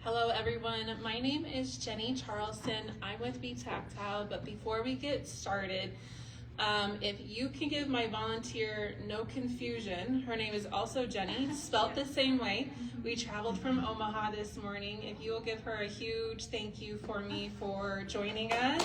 Hello everyone, my name is Jenny Charleston. I'm with Be Tactile, but before we get started, if you can give my volunteer no confusion, her name is also Jenny, spelt the same way. We traveled from Omaha this morning. If you will give her a huge thank you for me for joining us.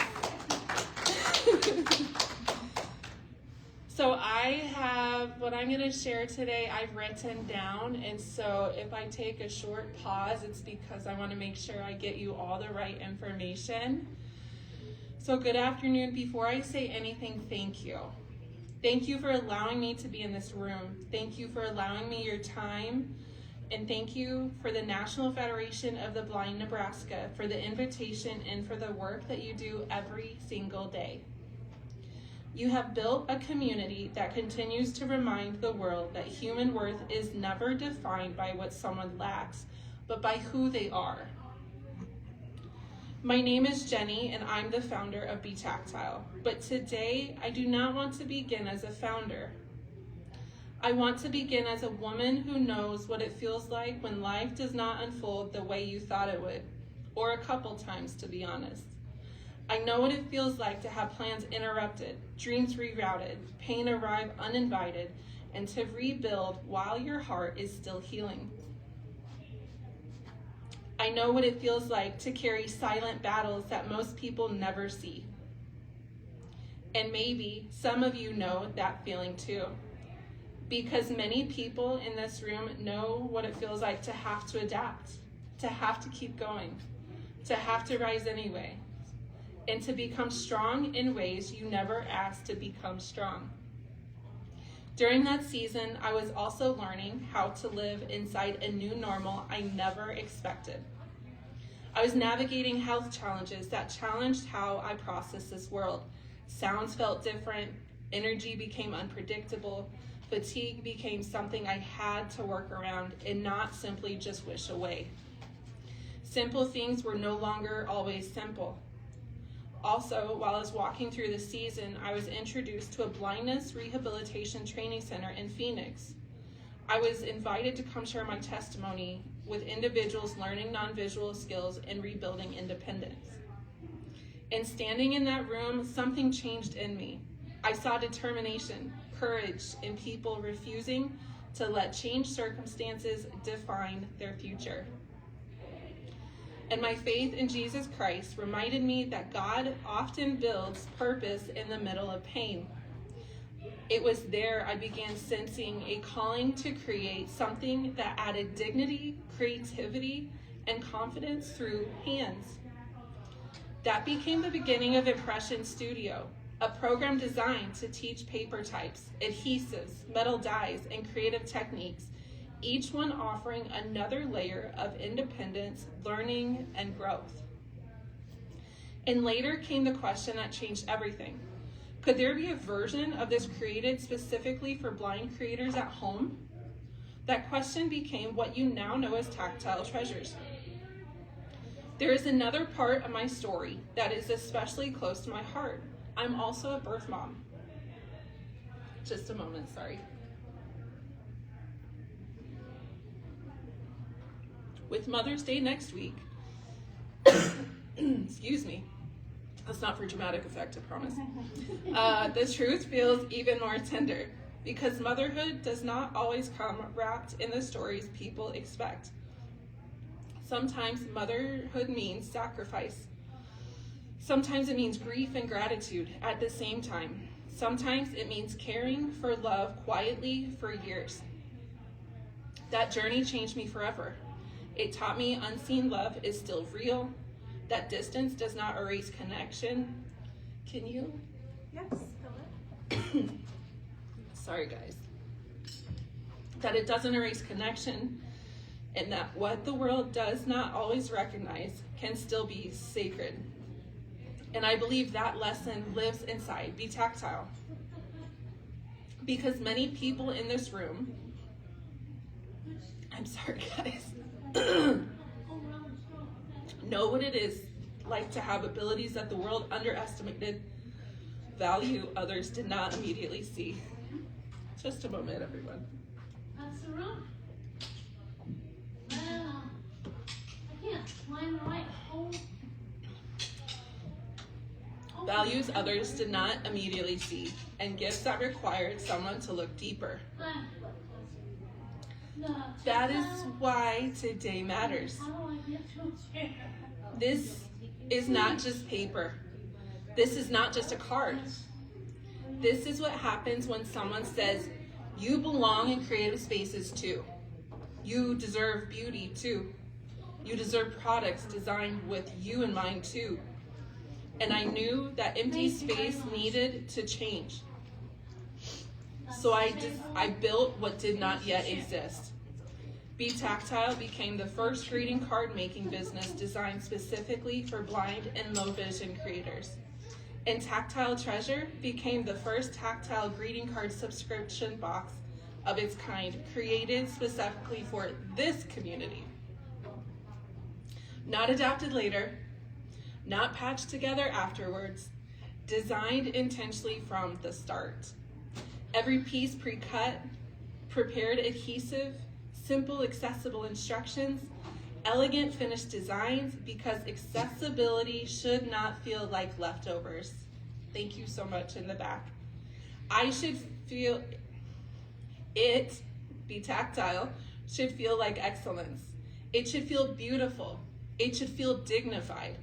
So I have, what I'm going to share today, I've written down, and so if I take a short pause, it's because I want to make sure I get you all the right information. So good afternoon. Before I say anything, thank you. Thank you for allowing me to be in this room. Thank you for allowing me your time, and thank you for the National Federation of the Blind Nebraska for the invitation and for the work that you do every single day. You have built a community that continues to remind the world that human worth is never defined by what someone lacks, but by who they are. My name is Jenny, and I'm the founder of Be Tactile. But today, I do not want to begin as a founder. I want to begin as a woman who knows what it feels like when life does not unfold the way you thought it would, or a couple times, to be honest. I know what it feels like to have plans interrupted, dreams rerouted, pain arrive uninvited, and to rebuild while your heart is still healing. I know what it feels like to carry silent battles that most people never see. And maybe some of you know that feeling too, because many people in this room know what it feels like to have to adapt, to have to keep going, to have to rise anyway, and to become strong in ways you never asked to become strong. During that season, I was also learning how to live inside a new normal I never expected. I was navigating health challenges that challenged how I process this world. Sounds felt different, energy became unpredictable, fatigue became something I had to work around and not simply just wish away. Simple things were no longer always simple. Also, while I was walking through the season, I was introduced to a blindness rehabilitation training center in Phoenix. I was invited to come share my testimony with individuals learning non-visual skills and rebuilding independence. And standing in that room, something changed in me. I saw determination, courage, in people refusing to let changed circumstances define their future. And my faith in Jesus Christ reminded me that God often builds purpose in the middle of pain. It was there I began sensing a calling to create something that added dignity, creativity, and confidence through hands. That became the beginning of Impression Studio, a program designed to teach paper types, adhesives, metal dyes, and creative techniques, each one offering another layer of independence, learning, and growth. And later came the question that changed everything. Could there be a version of this created specifically for blind creators at home? That question became what you now know as Tactile Treasures. There is another part of my story that is especially close to my heart. I'm also a birth mom. Just a moment, sorry. With Mother's Day next week, excuse me, that's not for dramatic effect, I promise. The truth feels even more tender because motherhood does not always come wrapped in the stories people expect. Sometimes motherhood means sacrifice. Sometimes it means grief and gratitude at the same time. Sometimes it means caring for love quietly for years. That journey changed me forever. It taught me unseen love is still real, that distance does not erase connection. Can you? Yes, go ahead. Sorry, guys. That it doesn't erase connection, and that what the world does not always recognize can still be sacred. And I believe that lesson lives inside Be Tactile. Because many people in this room, I'm sorry, guys. Know what it is like to have abilities that the world underestimated, value others did not immediately see. Just a moment, everyone. That's the room. I can't Values others did not immediately see, and gifts that required someone to look deeper. That is why today matters. This is not just paper. This is not just a card. This is what happens when someone says, you belong in creative spaces too. You deserve beauty too. You deserve products designed with you in mind too. And I knew that empty space needed to change. So I built what did not yet exist. Be Tactile became the first greeting card making business designed specifically for blind and low vision creators. And Tactile Treasure became the first tactile greeting card subscription box of its kind, created specifically for this community. Not adapted later, not patched together afterwards, designed intentionally from the start. Every piece pre-cut, prepared adhesive, simple accessible instructions, elegant finished designs, because accessibility should not feel like leftovers. Thank you so much in the back. I should feel it, be tactile, should feel like excellence. It should feel beautiful. It should feel dignified.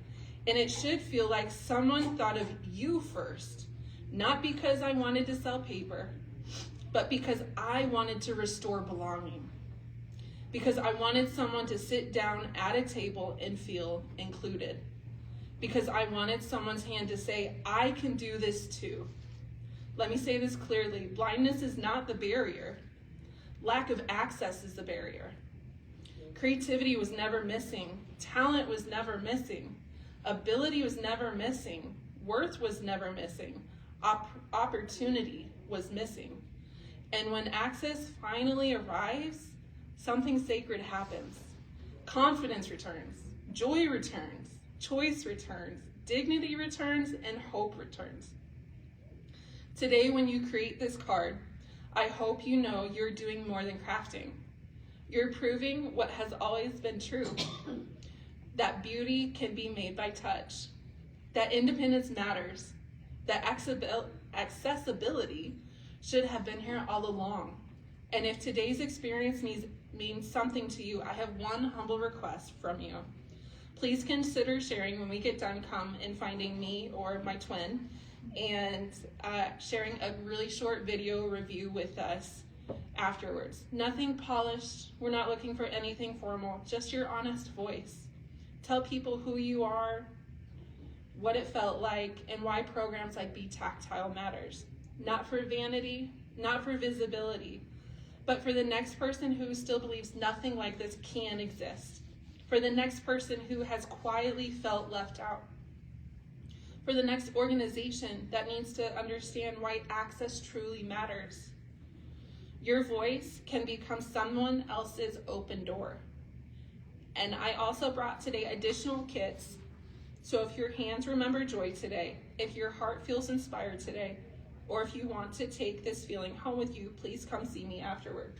And it should feel like someone thought of you first, not because I wanted to sell paper, but because I wanted to restore belonging. Because I wanted someone to sit down at a table and feel included. Because I wanted someone's hand to say, I can do this too. Let me say this clearly. Blindness is not the barrier. Lack of access is the barrier. Creativity was never missing. Talent was never missing. Ability was never missing. Worth was never missing. Opportunity was missing. And when access finally arrives, something sacred happens. Confidence returns, joy returns, choice returns, dignity returns, and hope returns. Today, when you create this card, I hope you know you're doing more than crafting. You're proving what has always been true, that beauty can be made by touch, that independence matters, that accessibility should have been here all along. And if today's experience means something to you, I have one humble request from you. Please consider sharing when we get done, come and finding me or my twin and sharing a really short video review with us afterwards. Nothing polished. We're not looking for anything formal, just your honest voice. Tell people who you are, what it felt like, and why programs like Be Tactile matters. Not for vanity, not for visibility, but for the next person who still believes nothing like this can exist. For the next person who has quietly felt left out. For the next organization that needs to understand why access truly matters. Your voice can become someone else's open door. And I also brought today additional kits. So if your hands remember joy today, if your heart feels inspired today, or if you want to take this feeling home with you, please come see me afterward.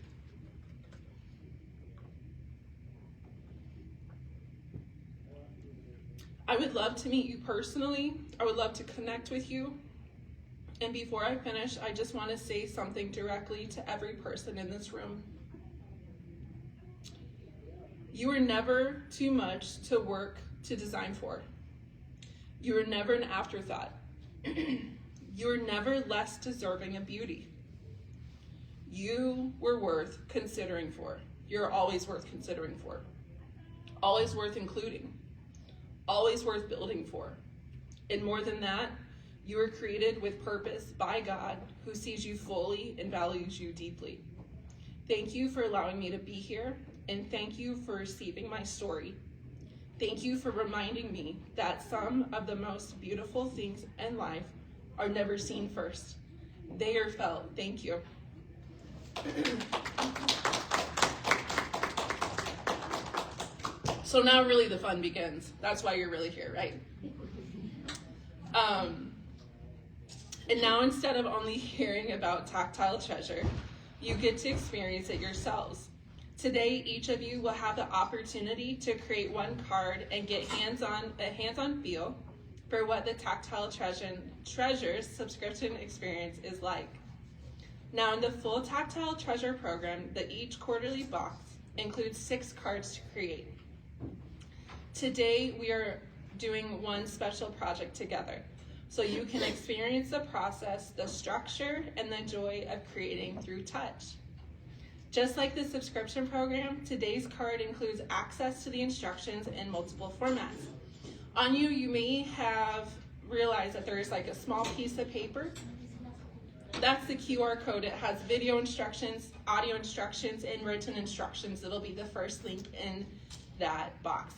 I would love to meet you personally. I would love to connect with you. And before I finish, I just want to say something directly to every person in this room. You are never too much to work to design for. You are never an afterthought. You are never less deserving of beauty. You were worth considering for. You're always worth considering for. Always worth including. Always worth building for. And more than that, you were created with purpose by God, who sees you fully and values you deeply. Thank you for allowing me to be here, and thank you for receiving my story. Thank you for reminding me that some of the most beautiful things in life are never seen first. They are felt. Thank you. So now really the fun begins. That's why you're really here, right? And now instead of only hearing about Tactile Treasure, you get to experience it yourselves. Today, each of you will have the opportunity to create one card and get a hands-on feel for what the Tactile Treasures subscription experience is like. Now, in the full Tactile Treasure program, each quarterly box includes 6 cards to create. Today, we are doing one special project together, so you can experience the process, the structure, and the joy of creating through touch. Just like the subscription program, today's card includes access to the instructions in multiple formats. On you may have realized that there's like a small piece of paper. That's the QR code. It has video instructions, audio instructions, and written instructions. It'll be the first link in that box.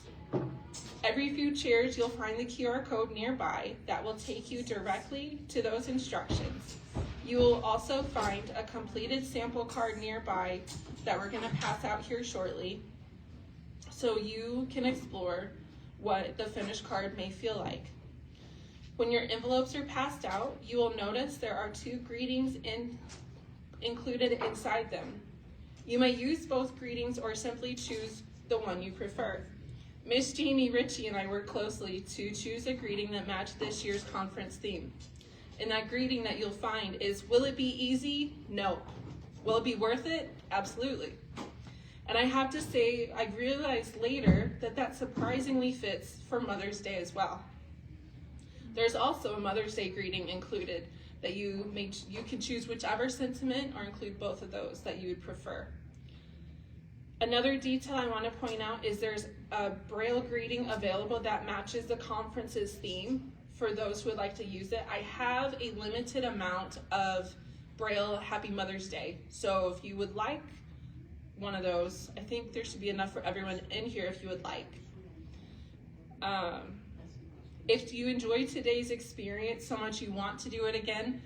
Every few chairs, you'll find the QR code nearby that will take you directly to those instructions. You will also find a completed sample card nearby that we're going to pass out here shortly, so you can explore what the finished card may feel like. When your envelopes are passed out, you will notice there are 2 greetings included inside them. You may use both greetings or simply choose the one you prefer. Miss Jamie Ritchie and I worked closely to choose a greeting that matched this year's conference theme. And that greeting that you'll find is, will it be easy? No. Will it be worth it? Absolutely. And I have to say, I realized later that surprisingly fits for Mother's Day as well. There's also a Mother's Day greeting included that you can choose whichever sentiment or include both of those that you would prefer. Another detail I want to point out is there's a Braille greeting available that matches the conference's theme for those who would like to use it. I have a limited amount of Braille Happy Mother's Day, so if you would like one of those, I think there should be enough for everyone in here if you would like. If you enjoyed today's experience so much you want to do it again,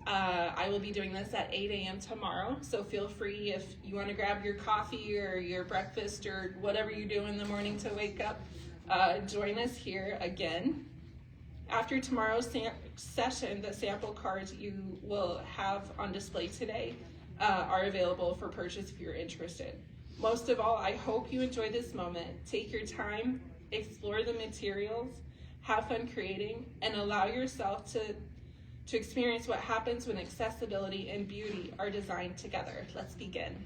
I will be doing this at 8 a.m. tomorrow, so feel free if you want to grab your coffee or your breakfast or whatever you do in the morning to wake up, join us here again. After tomorrow's session, the sample cards you will have on display today are available for purchase if you're interested. Most of all, I hope you enjoy this moment. Take your time, explore the materials, have fun creating, and allow yourself to experience what happens when accessibility and beauty are designed together. Let's begin.